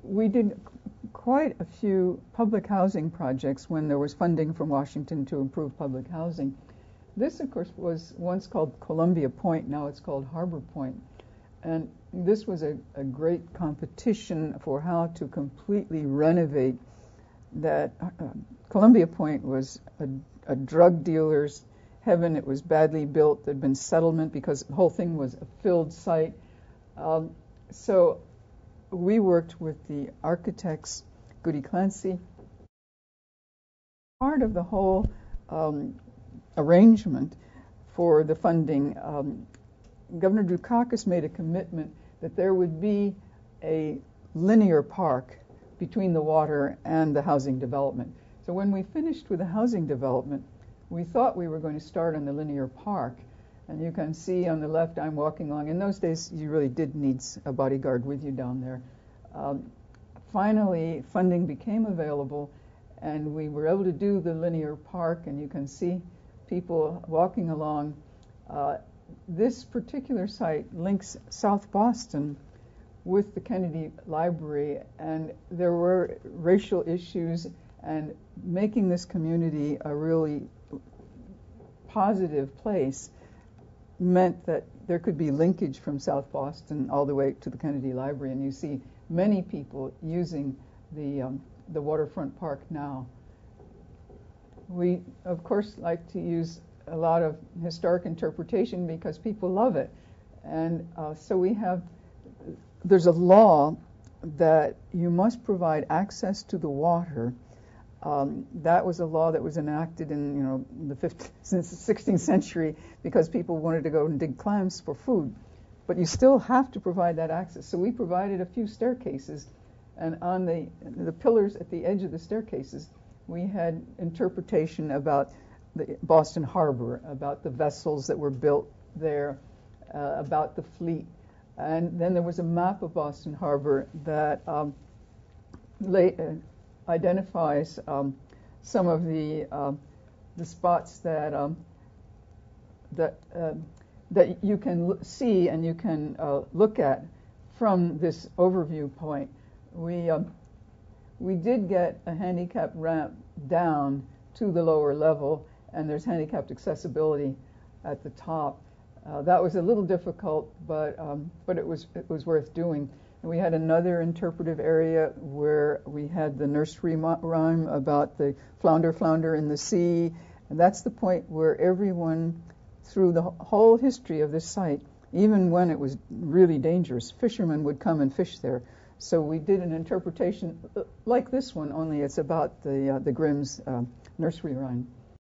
we did quite a few public housing projects when there was funding from Washington to improve public housing. This, of course, was once called Columbia Point. Now it's called Harbor Point. And this was a great competition for how to completely renovate that. Columbia Point was a drug dealer's heaven. It was badly built. There'd been settlement because the whole thing was a filled site. So we worked with the architects, Goody Clancy. Part of the whole arrangement for the funding, Governor Dukakis made a commitment that there would be a linear park between the water and the housing development. So when we finished with the housing development, we thought we were going to start on the linear park. And you can see on the left, I'm walking along. In those days, you really did need a bodyguard with you down there. Finally, funding became available, and we were able to do the linear park, and you can see people walking along. This particular site links South Boston with the Kennedy Library, and there were racial issues, and making this community a really positive place meant that there could be linkage from South Boston all the way to the Kennedy Library, and you see many people using the waterfront park now. We, of course, like to use a lot of historic interpretation because people love it, and so there's a law that you must provide access to the water. That was a law that was enacted in since the 16th century because people wanted to go and dig clams for food. But you still have to provide that access. So we provided a few staircases, and on the pillars at the edge of the staircases, we had interpretation about the Boston Harbor, about the vessels that were built there, about the fleet. And then there was a map of Boston Harbor that identifies some of the spots that you can see and you can look at from this overview point. We did get a handicap ramp down to the lower level, and there's handicapped accessibility at the top. That was a little difficult, but it was worth doing. And we had another interpretive area where we had the nursery rhyme about the flounder in the sea, and that's the point where everyone, through the whole history of this site, even when it was really dangerous, fishermen would come and fish there. So we did an interpretation like this one, only it's about the Grimm's nursery rhyme.